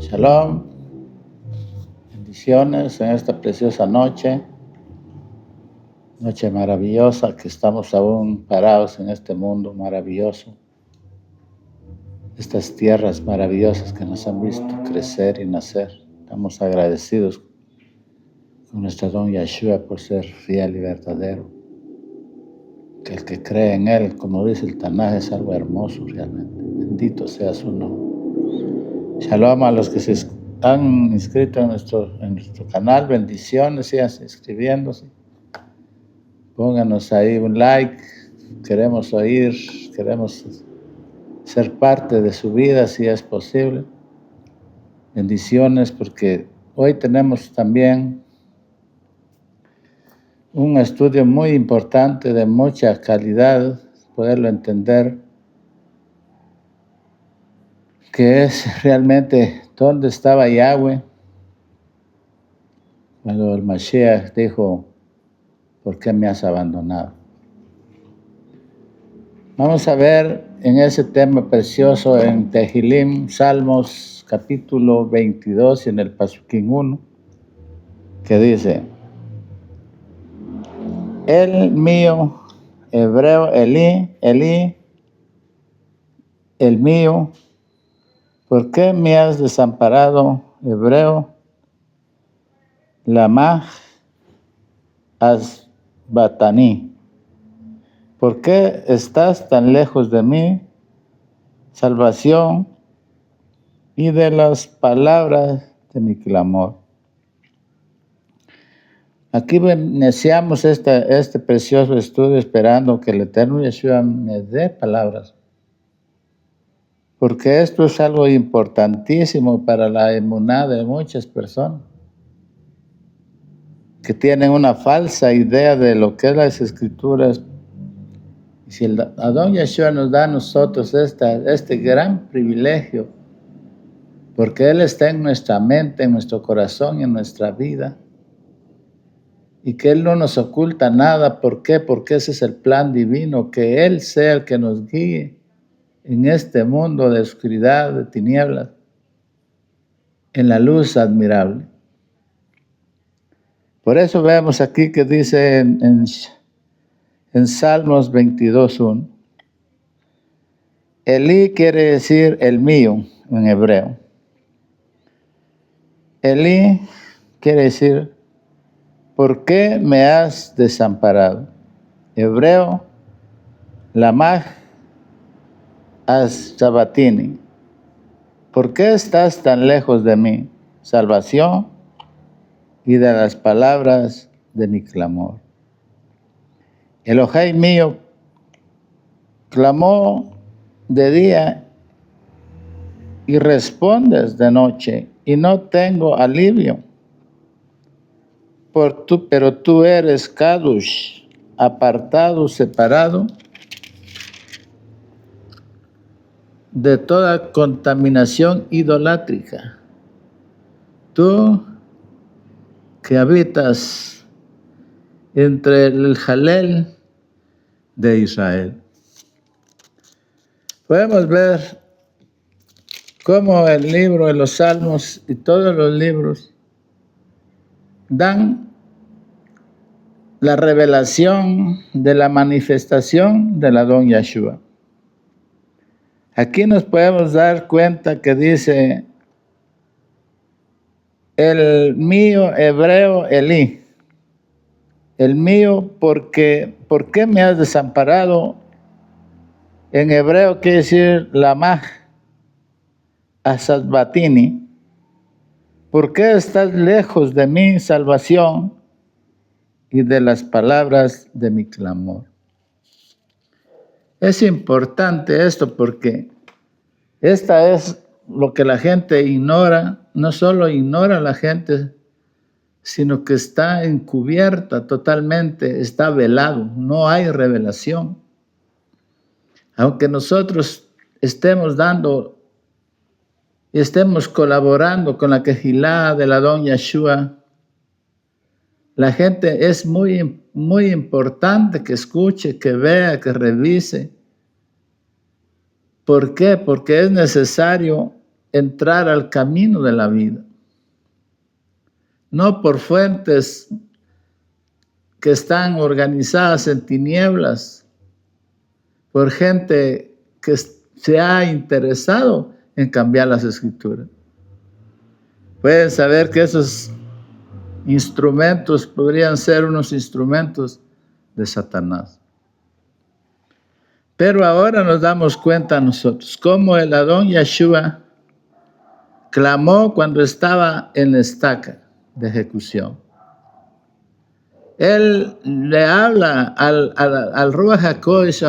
Shalom, bendiciones en esta preciosa noche maravillosa que estamos aún parados en este mundo maravilloso, estas tierras maravillosas que nos han visto crecer y nacer. Estamos agradecidos con nuestro don Yeshua por ser fiel y verdadero, que el que cree en él, como dice el Tanaj, es algo hermoso realmente. Bendito sea su nombre. Shalom a los que se han inscrito en nuestro canal, bendiciones, sigan inscribiéndose. Pónganos ahí un like, queremos oír, queremos ser parte de su vida si es posible. Bendiciones, porque hoy tenemos también un estudio muy importante de mucha calidad, poderlo entender, que es realmente dónde estaba Yahweh cuando el Mashiach dijo: ¿por qué me has abandonado? Vamos a ver en ese tema precioso en Tehilim, Salmos capítulo 22 y en el Pasuquín 1, que dice: el mío, hebreo, Elí, el mío, ¿por qué me has desamparado? Hebreo, Lamaj Asbatani, ¿por qué estás tan lejos de mí? Salvación y de las palabras de mi clamor. Aquí iniciamos este precioso estudio esperando que el Eterno Yeshua me dé palabras, porque esto es algo importantísimo para la emuná de muchas personas que tienen una falsa idea de lo que es las Escrituras. Y si el Adón Yeshua nos da a nosotros este gran privilegio, porque Él está en nuestra mente, en nuestro corazón y en nuestra vida, y que Él no nos oculta nada. ¿Por qué? Porque ese es el plan divino, que Él sea el que nos guíe en este mundo de oscuridad, de tinieblas, en la luz admirable. Por eso vemos aquí que dice en Salmos 22:1, Elí quiere decir el mío en hebreo. Elí quiere decir ¿por qué me has desamparado? Hebreo, Lamaj Asbatini, ¿por qué estás tan lejos de mí? Salvación y de las palabras de mi clamor. Elohai mío clamó de día y respondes de noche, y no tengo alivio. Pero tú eres Kadosh, apartado, separado de toda contaminación idolátrica. Tú que habitas entre el Jalel de Israel. Podemos ver cómo el libro de los Salmos y todos los libros dan la revelación de la manifestación del Adón Yeshua. Aquí nos podemos dar cuenta que dice el mío, hebreo, Elí. El mío, ¿por qué me has desamparado? En hebreo quiere decir Lamaj Asbatini. ¿Por qué estás lejos de mi salvación y de las palabras de mi clamor? Es importante esto porque esta es lo que la gente ignora. No solo ignora la gente, sino que está encubierta totalmente, está velado, no hay revelación. Aunque nosotros estemos dando y estemos colaborando con la Kehilá del Adón Yeshua, la gente es muy, muy importante que escuche, que vea, que revise. ¿Por qué? Porque es necesario entrar al camino de la vida. No por fuentes que están organizadas en tinieblas, por gente que se ha interesado en cambiar las escrituras. Pueden saber que esos instrumentos podrían ser unos instrumentos de Satanás. Pero ahora nos damos cuenta nosotros cómo el Adón Yeshua clamó cuando estaba en la estaca de ejecución. Él le habla al Ruach HaKodesh,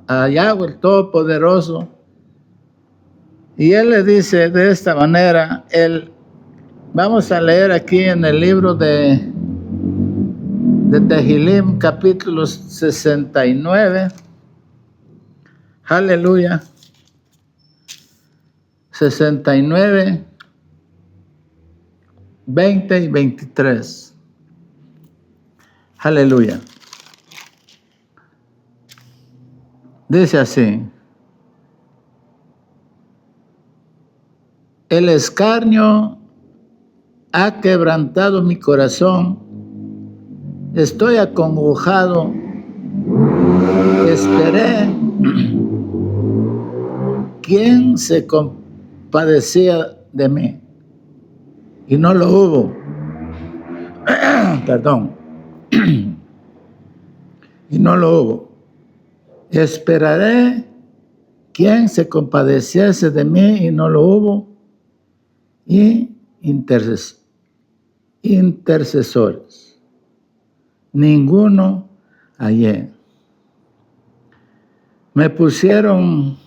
a Yahweh el Todopoderoso, y él le dice de esta manera. Vamos a leer aquí en el libro de Tehilim, capítulo 69. Aleluya. 69, 20 y 23. Aleluya. Dice así: el escarnio ha quebrantado mi corazón, estoy acongojado, esperé quién se compadecía de mí, y no lo hubo. Perdón. Y no lo hubo. Esperaré quien se compadeciese de mí, y no lo hubo. Y intercesores, ninguno hallé. Me pusieron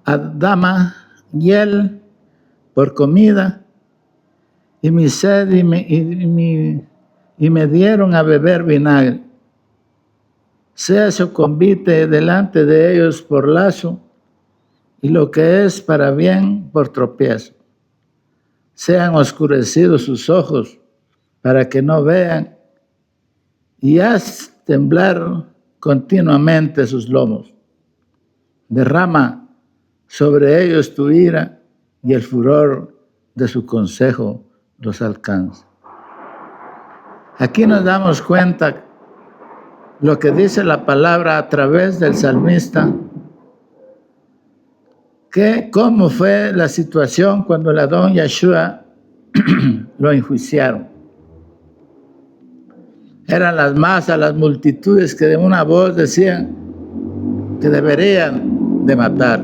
a dama hiel por comida, y mi sed y me dieron a beber vinagre. Sea su convite delante de ellos por lazo, y lo que es para bien por tropiezo. Sean oscurecidos sus ojos para que no vean, y haz temblar continuamente sus lomos. Derrama sobre ellos tu ira, y el furor de su consejo los alcanza. Aquí nos damos cuenta lo que dice la palabra a través del salmista, que cómo fue la situación cuando el Adón Yeshua lo enjuiciaron. Eran las masas, las multitudes que de una voz decían que deberían de matar.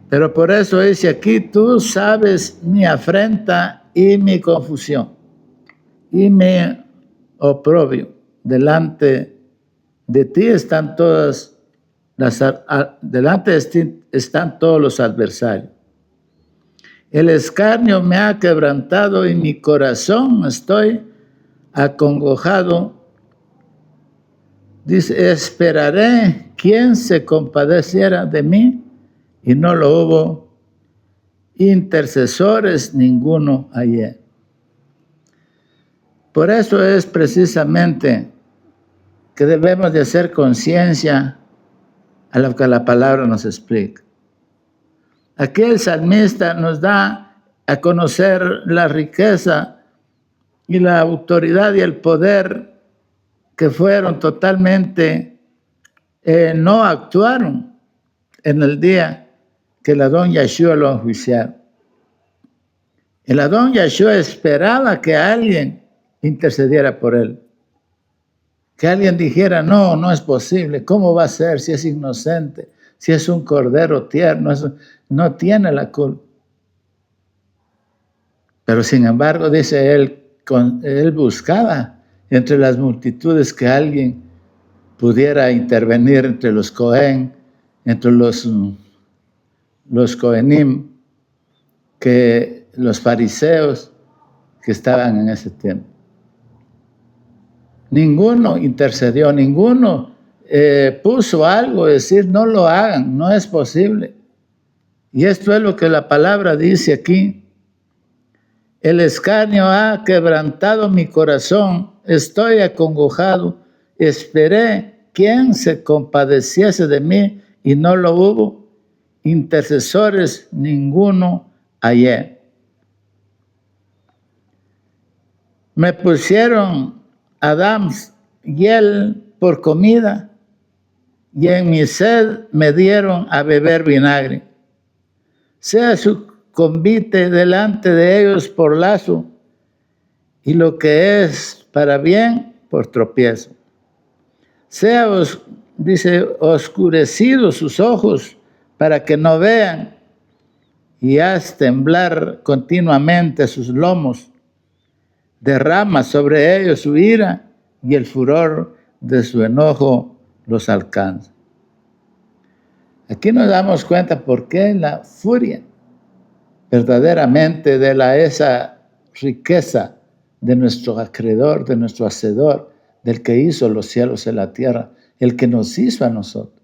Pero por eso dice aquí: tú sabes mi afrenta y mi confusión y mi oprobio. Delante de ti están todos los adversarios. El escarnio me ha quebrantado, y mi corazón estoy acongojado. Dice: esperaré quien se compadeciera de mí, y no lo hubo. Intercesores ninguno hallé. Por eso es precisamente que debemos de hacer conciencia a lo que la palabra nos explica. Aquí el salmista nos da a conocer la riqueza y la autoridad y el poder que fueron totalmente, no actuaron en el día que el Adón Yeshua lo enjuiciaron. El Adón Yeshua esperaba que alguien intercediera por él. Que alguien dijera: no es posible, ¿cómo va a ser si es inocente, si es un cordero tierno, no tiene la culpa? Pero sin embargo, dice él buscaba entre las multitudes que alguien pudiera intervenir entre los Cohen, entre los Cohenim, que los fariseos que estaban en ese tiempo. Ninguno intercedió, ninguno puso algo, decir: no lo hagan, no es posible. Y esto es lo que la palabra dice aquí: el escarnio ha quebrantado mi corazón, estoy acongojado, esperé quien se compadeciese de mí, y no lo hubo. intercesores ninguno hallé. Me pusieron Adán hiel por comida, y en mi sed me dieron a beber vinagre. Sea su convite delante de ellos por lazo, y lo que es para bien por tropiezo. Sea, dice, oscurecidos sus ojos para que no vean, y haz temblar continuamente sus lomos. Derrama sobre ellos su ira, y el furor de su enojo los alcanza. Aquí nos damos cuenta por qué la furia verdaderamente de esa riqueza de nuestro acreedor, de nuestro hacedor, del que hizo los cielos y la tierra, el que nos hizo a nosotros.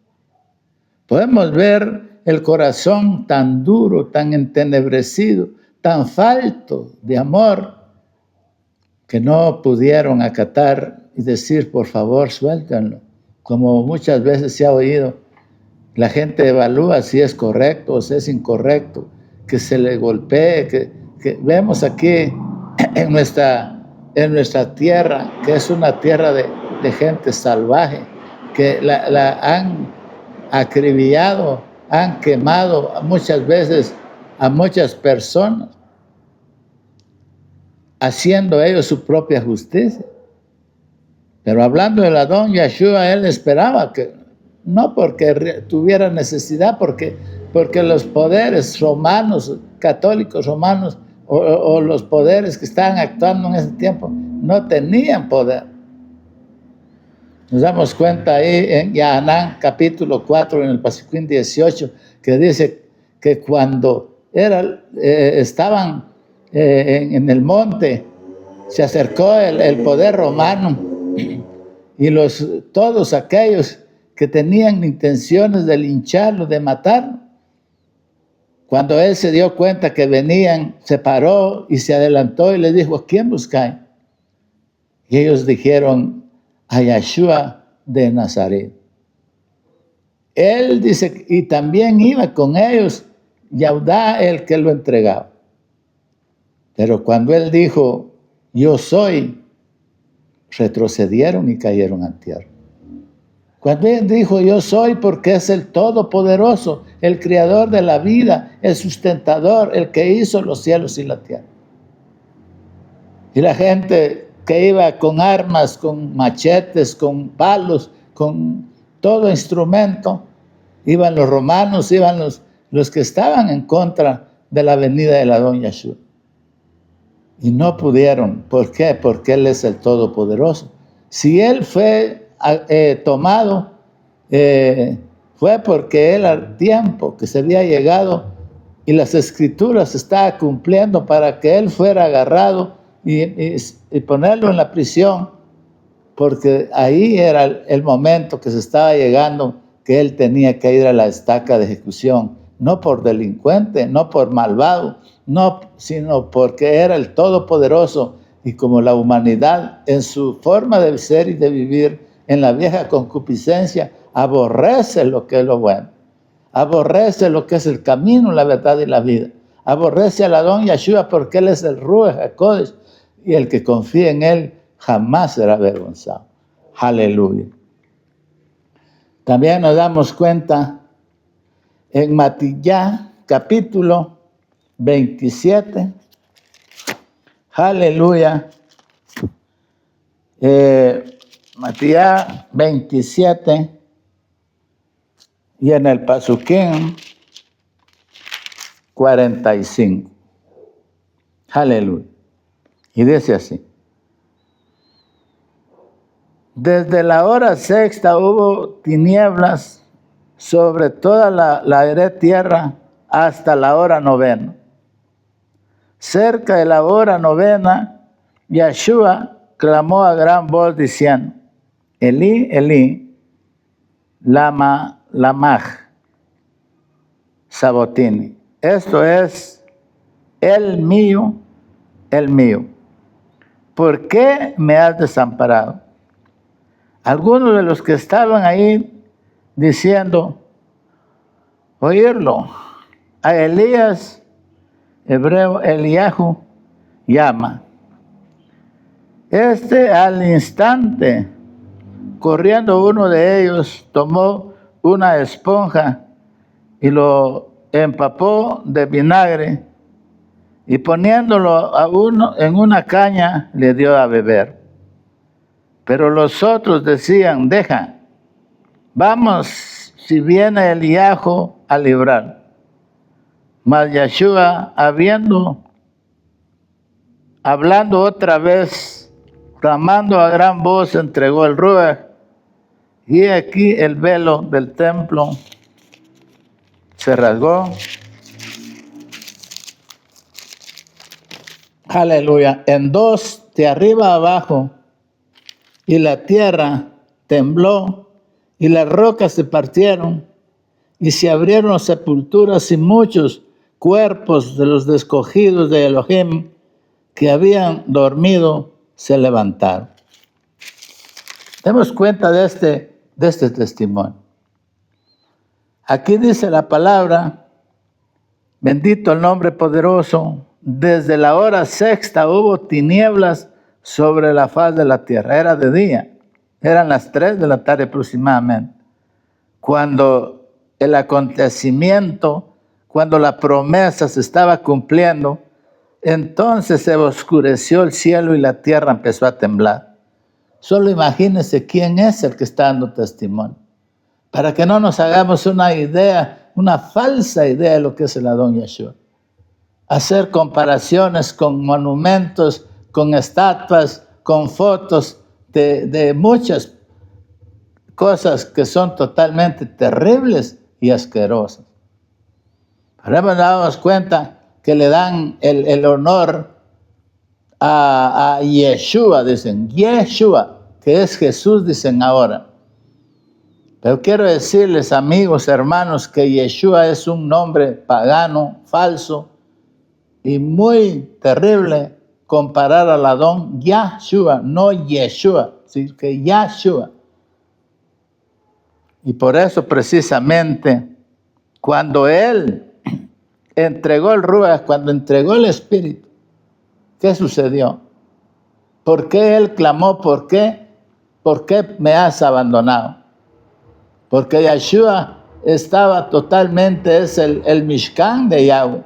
Podemos ver el corazón tan duro, tan entenebrecido, tan falto de amor, que no pudieron acatar y decir, por favor, suéltenlo. Como muchas veces se ha oído, la gente evalúa si es correcto o si es incorrecto, que se le golpee, que vemos aquí en nuestra tierra, que es una tierra de gente salvaje, que la han acribillado, han quemado muchas veces a muchas personas, haciendo ellos su propia justicia. Pero hablando del Adón Yeshua, él esperaba que, no porque tuviera necesidad, porque los poderes romanos, católicos romanos, o los poderes que estaban actuando en ese tiempo, no tenían poder. Nos damos cuenta ahí en Yahanán, capítulo 4, en el Pascuín 18, que dice que cuando estaban en el monte, se acercó el poder romano, y todos aquellos que tenían intenciones de lincharlo, de matarlo, cuando él se dio cuenta que venían, se paró y se adelantó y les dijo, ¿a quién buscáis? Y ellos dijeron, a Yeshua de Nazaret. Él dice, y también iba con ellos Yahudá, el que lo entregaba. Pero cuando él dijo, yo soy, retrocedieron y cayeron en tierra. Cuando él dijo, yo soy, porque es el Todopoderoso, el Creador de la vida, el sustentador, el que hizo los cielos y la tierra. Y la gente que iba con armas, con machetes, con palos, con todo instrumento, iban los romanos, iban los que estaban en contra de la venida del Adón Yeshua. Y no pudieron. ¿Por qué? Porque Él es el Todopoderoso. Si Él fue tomado, fue porque Él al tiempo que se había llegado y las Escrituras estaban cumpliendo para que Él fuera agarrado y ponerlo en la prisión, porque ahí era el momento que se estaba llegando, que Él tenía que ir a la estaca de ejecución, no por delincuente, no por malvado, no, sino porque era el Todopoderoso, y como la humanidad en su forma de ser y de vivir en la vieja concupiscencia aborrece lo que es lo bueno, aborrece lo que es el camino, la verdad y la vida, aborrece al Adón Yeshua porque Él es el Ruach HaKodesh, y el que confía en Él jamás será avergonzado. Aleluya. También nos damos cuenta en Matillá, capítulo 27. Aleluya. Matillá 27. Y en el Pasuquín 45. Aleluya. Y dice así. Desde la hora sexta hubo tinieblas sobre toda la tierra hasta la hora novena. Cerca de la hora novena, Yeshua clamó a gran voz diciendo, Elí, Elí, lama sabotini. Esto es, el mío, ¿por qué me has desamparado? Algunos de los que estaban ahí diciendo, oírlo. A Elías, hebreo Eliahu, llama. Al instante, corriendo uno de ellos, tomó una esponja y lo empapó de vinagre y poniéndolo en una caña le dio a beber. Pero los otros decían, deja, vamos si viene Eliahu a librar. Mas Yeshua, hablando otra vez, clamando a gran voz, entregó el Ruach, y aquí el velo del templo se rasgó. Aleluya. En dos, de arriba a abajo, y la tierra tembló, y las rocas se partieron, y se abrieron las sepulturas, y muchos cuerpos de los escogidos de Elohim que habían dormido se levantaron. Demos cuenta de este testimonio. Aquí dice la palabra, bendito el nombre poderoso, desde la hora sexta hubo tinieblas sobre la faz de la tierra. Era de día, eran las 3 de la tarde aproximadamente, cuando el acontecimiento, cuando la promesa se estaba cumpliendo. Entonces se oscureció el cielo y la tierra empezó a temblar. Solo imagínense quién es el que está dando testimonio, para que no nos hagamos una idea, una falsa idea de lo que es el Adón Yeshua. Hacer comparaciones con monumentos, con estatuas, con fotos de muchas cosas que son totalmente terribles y asquerosas. Pero hemos dado cuenta que le dan el honor a Yeshua, dicen, Yeshua, que es Jesús, dicen ahora. Pero quiero decirles, amigos, hermanos, que Yeshua es un nombre pagano, falso, y muy terrible comparar al Adón Yahshua, no Yeshua, sino que Yahshua. Y por eso precisamente, cuando Él entregó el Ruach, cuando entregó el Espíritu, ¿qué sucedió? ¿Por qué Él clamó? ¿Por qué? ¿Por qué me has abandonado? Porque Yeshua estaba totalmente, es el Mishkan de Yahweh.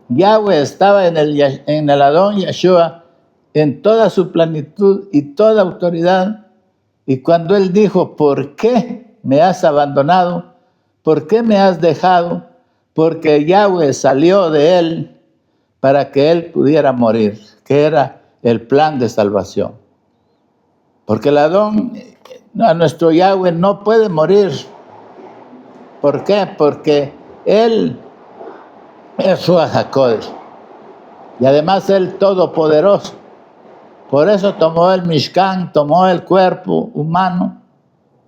Yahweh estaba en el Adón Yeshua en toda su plenitud y toda autoridad. Y cuando Él dijo, ¿por qué me has abandonado? ¿Por qué me has dejado? Porque Yahweh salió de Él para que Él pudiera morir, que era el plan de salvación. Porque el Adón, a nuestro Yahweh, no puede morir. ¿Por qué? Porque Él es Ruach HaKodesh. Y además Él todopoderoso. Por eso tomó el Mishkan, tomó el cuerpo humano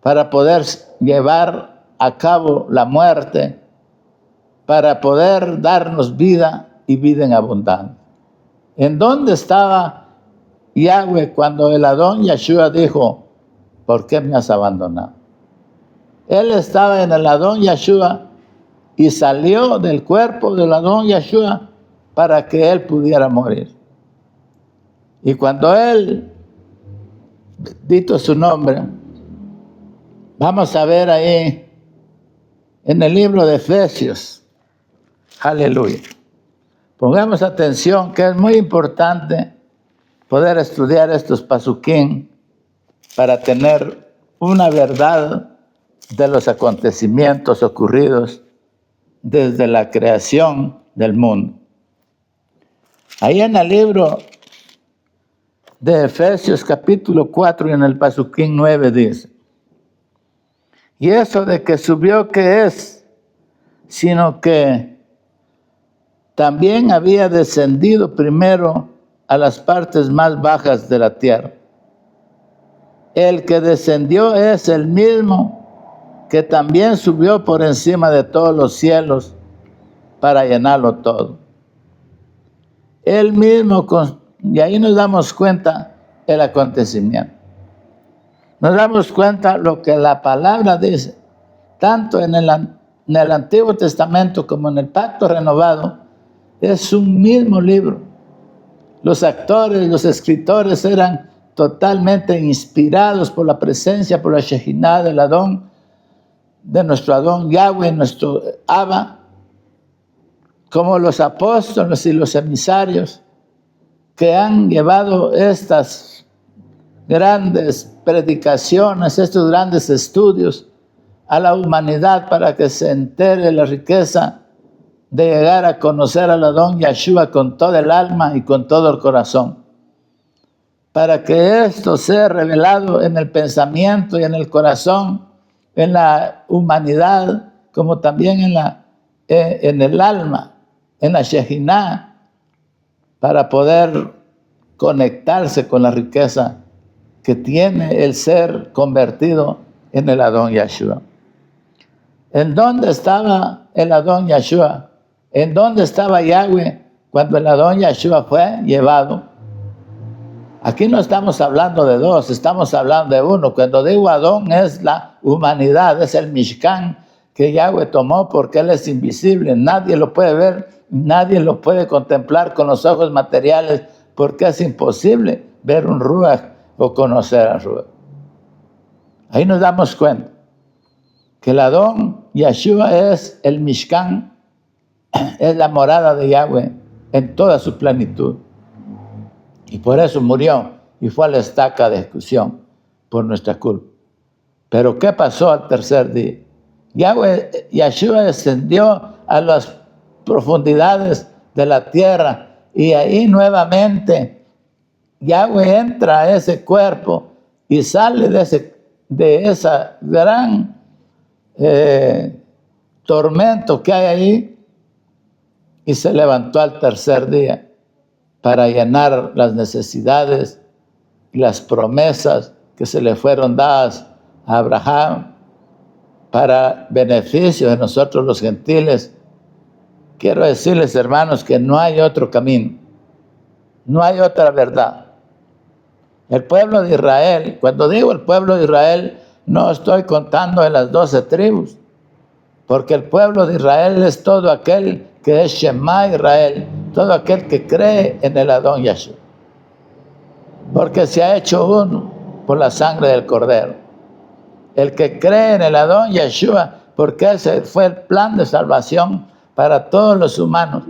para poder llevar a cabo la muerte, para poder darnos vida y vida en abundancia. ¿En dónde estaba Yahweh cuando el Adón Yeshua dijo, ¿por qué me has abandonado? Él estaba en el Adón Yeshua y salió del cuerpo del Adón Yeshua para que Él pudiera morir. Y cuando Él, bendito su nombre, vamos a ver ahí en el libro de Efesios, aleluya. Pongamos atención que es muy importante poder estudiar estos pasuquín para tener una verdad de los acontecimientos ocurridos desde la creación del mundo. Ahí en el libro de Efesios capítulo 4 y en el pasuquín 9 dice, y eso de que subió que es, sino que también había descendido primero a las partes más bajas de la tierra. El que descendió es el mismo que también subió por encima de todos los cielos para llenarlo todo. Él mismo, y ahí nos damos cuenta el acontecimiento. Nos damos cuenta lo que la palabra dice, tanto en el en el Antiguo Testamento como en el Pacto Renovado, es un mismo libro. Los actores, los escritores eran totalmente inspirados por la presencia, por la Shejinah del Adón, de nuestro Adón Yahweh, nuestro Abba, como los apóstoles y los emisarios que han llevado estas grandes predicaciones, estos grandes estudios a la humanidad para que se entere la riqueza de llegar a conocer al Adón Yahshua con todo el alma y con todo el corazón, para que esto sea revelado en el pensamiento y en el corazón, en la humanidad, como también en el alma, en la Shejinah, para poder conectarse con la riqueza que tiene el ser convertido en el Adón Yahshua. ¿En dónde estaba el Adón Yahshua? ¿En dónde estaba Yahweh cuando el Adón Yahshua fue llevado? Aquí no estamos hablando de dos, estamos hablando de uno. Cuando digo Adón es la humanidad, es el Mishkan que Yahweh tomó porque Él es invisible. Nadie lo puede ver, nadie lo puede contemplar con los ojos materiales porque es imposible ver un Ruach o conocer a Ruach. Ahí nos damos cuenta que el Adón Yahshua es el Mishkan, es la morada de Yahweh en toda su plenitud. Y por eso murió y fue a la estaca de ejecución por nuestra culpa. Pero ¿qué pasó al tercer día? Yahshua descendió a las profundidades de la tierra y ahí nuevamente Yahweh entra a ese cuerpo y sale de esa gran tormento que hay ahí y se levantó al tercer día para llenar las necesidades y las promesas que se le fueron dadas a Abraham para beneficio de nosotros los gentiles. Quiero decirles, hermanos, que no hay otro camino, no hay otra verdad. El pueblo de Israel, cuando digo el pueblo de Israel, no estoy contando de las 12 tribus, porque el pueblo de Israel es todo aquel que es Shema Israel, todo aquel que cree en el Adón Yahshua, porque se ha hecho uno por la sangre del Cordero. El que cree en el Adón Yahshua, porque ese fue el plan de salvación para todos los humanos.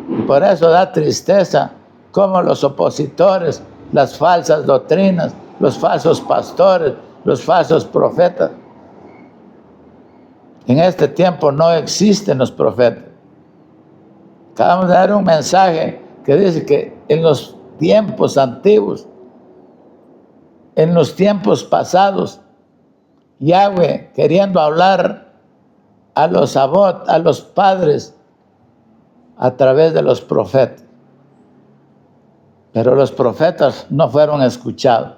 Y por eso da tristeza como los opositores, las falsas doctrinas, los falsos pastores, los falsos profetas. En este tiempo no existen los profetas. Acabamos de dar un mensaje que dice que en los tiempos antiguos, en los tiempos pasados, Yahweh queriendo hablar a los abot, a los padres, a través de los profetas. Pero los profetas no fueron escuchados,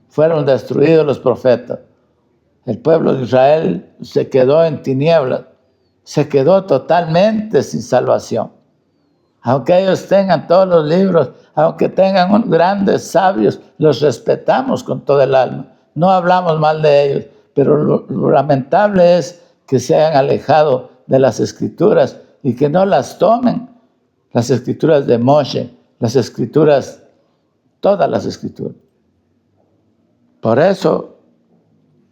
fueron destruidos los profetas. El pueblo de Israel se quedó en tinieblas, se quedó totalmente sin salvación. Aunque ellos tengan todos los libros, aunque tengan grandes sabios, los respetamos con todo el alma. No hablamos mal de ellos, pero lo lamentable es que se hayan alejado de las escrituras y que no las tomen. Las escrituras de Moshe, las escrituras, todas las escrituras. Por eso,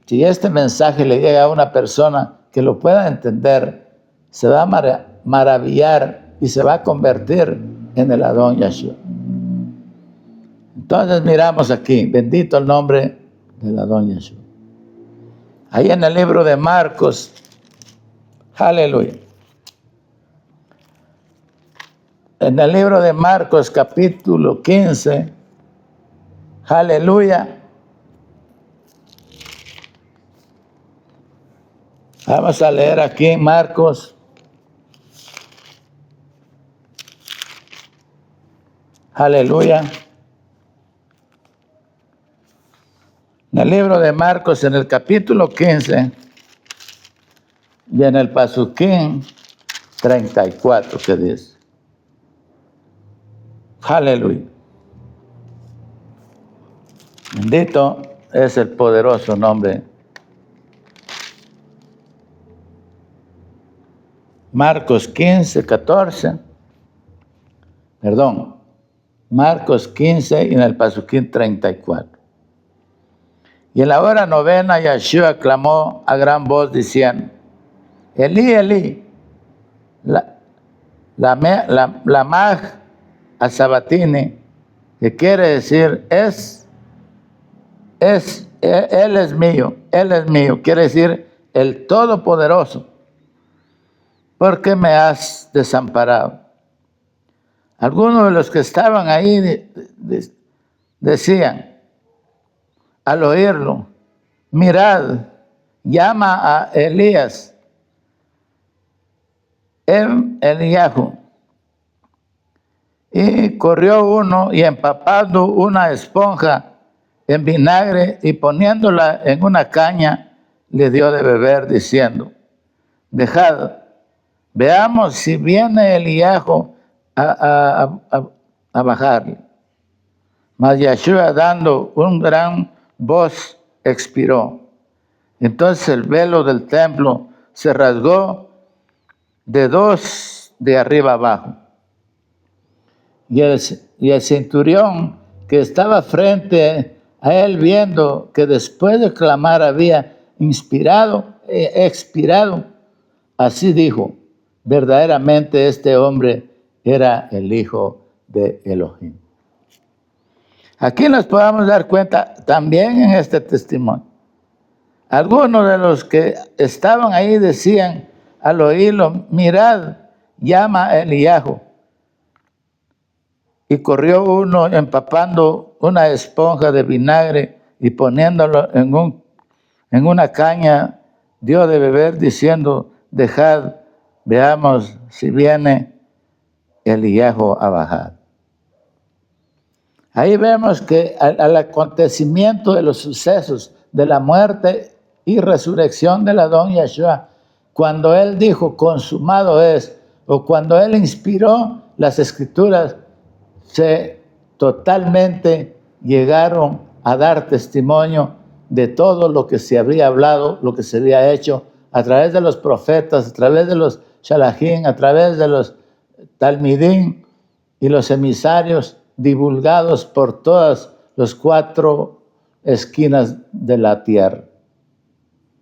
si este mensaje le llega a una persona que lo pueda entender, se va a maravillar y se va a convertir en el Adón Yahshua. Entonces miramos aquí, bendito el nombre del Adón Yahshua. Ahí en el libro de Marcos, aleluya. En el libro de Marcos capítulo 15, aleluya. Vamos a leer aquí Marcos. Aleluya. En el libro de Marcos, en el capítulo 15, y en el pasuquín 34, que dice. Aleluya. Bendito es el poderoso nombre Marcos 15, 14. Perdón, Marcos 15 y en el pasuquín 34. Y en la hora novena Yeshua clamó a gran voz diciendo, Elí, Elí, la mag a Sabatini, que quiere decir Él es mío, quiere decir el Todopoderoso. ¿Por qué me has desamparado? Algunos de los que estaban ahí decían, al oírlo, mirad, llama a Elías, Eliyahu. Y corrió uno y empapando una esponja en vinagre y poniéndola en una caña, le dio de beber, diciendo, dejad, veamos si viene Eliyahu a bajarle. Mas Yeshua, dando un gran voz, expiró. Entonces el velo del templo se rasgó de arriba abajo. Y el centurión que estaba frente a él, viendo que después de clamar había expirado, así dijo, verdaderamente este hombre era el Hijo de Elohim. Aquí nos podemos dar cuenta también en este testimonio. Algunos de los que estaban ahí decían al oírlo, mirad, llama a Eliyahu. Y corrió uno empapando una esponja de vinagre y poniéndolo en una caña, dio de beber diciendo, dejad, veamos si viene Eliyahu a bajar. Ahí vemos que al acontecimiento de los sucesos de la muerte y resurrección del Adón Yeshua, cuando él dijo consumado es, o cuando él inspiró las escrituras, se totalmente llegaron a dar testimonio de todo lo que se había hablado, lo que se había hecho a través de los profetas, a través de los shalahim, a través de los talmidim y los emisarios divulgados por todas las 4 esquinas de la tierra.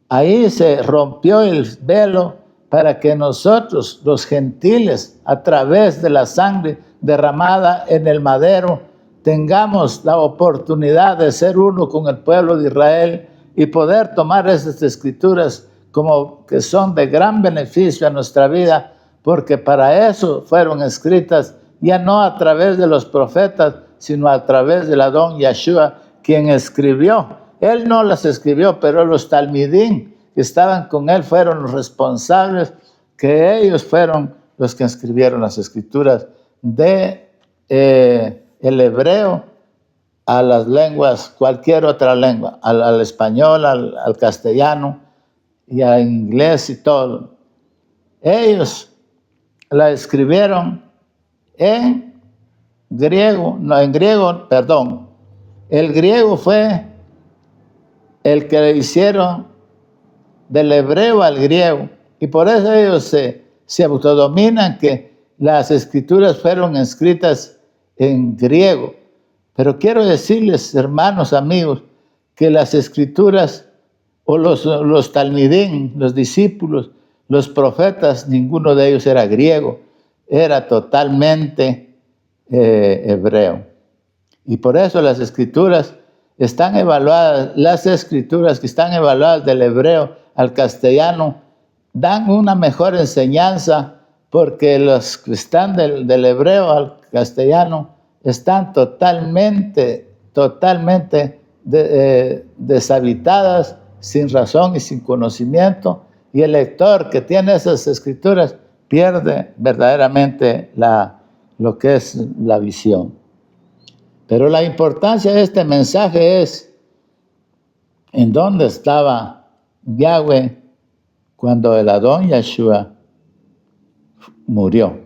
Ahí se rompió el velo para que nosotros, los gentiles, a través de la sangre derramada en el madero, tengamos la oportunidad de ser uno con el pueblo de Israel y poder tomar esas escrituras como que son de gran beneficio a nuestra vida, porque para eso fueron escritas, ya no a través de los profetas, sino a través del Adón Yeshua, quien escribió. Él no las escribió, pero los talmidim que estaban con él fueron los responsables, que ellos fueron los que escribieron las escrituras de el hebreo a las lenguas, cualquier otra lengua, al español, al castellano y al inglés y todo. Ellos la escribieron en griego, el griego fue el que le hicieron del hebreo al griego, y por eso ellos se autodominan que las escrituras fueron escritas en griego. Pero quiero decirles, hermanos, amigos, que las escrituras o los talmidim, los discípulos, los profetas, ninguno de ellos era griego, era totalmente hebreo. Y por eso las escrituras están evaluadas, las escrituras que están evaluadas del hebreo al castellano, dan una mejor enseñanza, porque los que están del hebreo al castellano están totalmente deshabitadas, sin razón y sin conocimiento, y el lector que tiene esas escrituras pierde verdaderamente lo que es la visión. Pero la importancia de este mensaje es en dónde estaba Yahweh cuando el Adón Yeshua murió.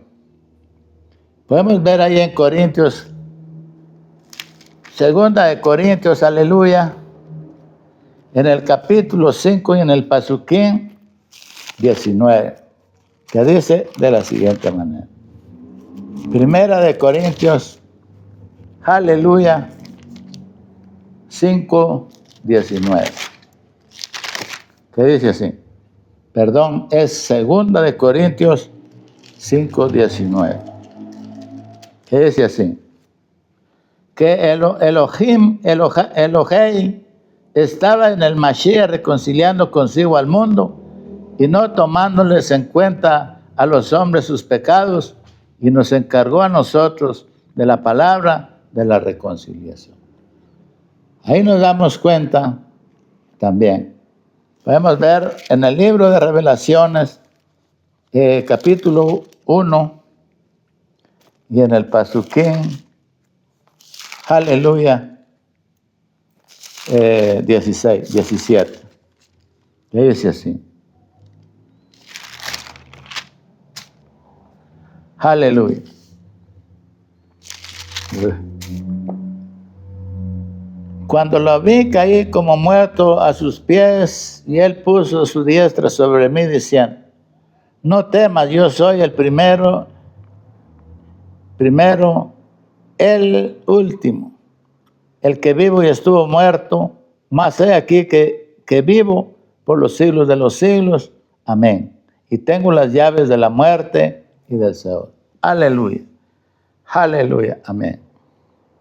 Podemos ver ahí en Corintios, 2 de Corintios, aleluya, en el capítulo 5 y en el pasuquín 19. que dice de la siguiente manera. Primera de Corintios, aleluya, 5:19. Que dice así. Perdón, es segunda de Corintios 5:19. Que dice así. Que Elohei estaba en el Mashiach reconciliando consigo al mundo y no tomándoles en cuenta a los hombres sus pecados, y nos encargó a nosotros de la palabra de la reconciliación. Ahí nos damos cuenta también. Podemos ver en el libro de Revelaciones, capítulo 1, y en el Pasuquín, aleluya, 17. Y dice así. Aleluya. Cuando lo vi, caí como muerto a sus pies, y él puso su diestra sobre mí, diciendo: no temas, yo soy el primero, el último, el que vivo y estuvo muerto, mas he aquí que vivo por los siglos de los siglos. Amén. Y tengo las llaves de la muerte y del Seol. Aleluya. Aleluya. Amén.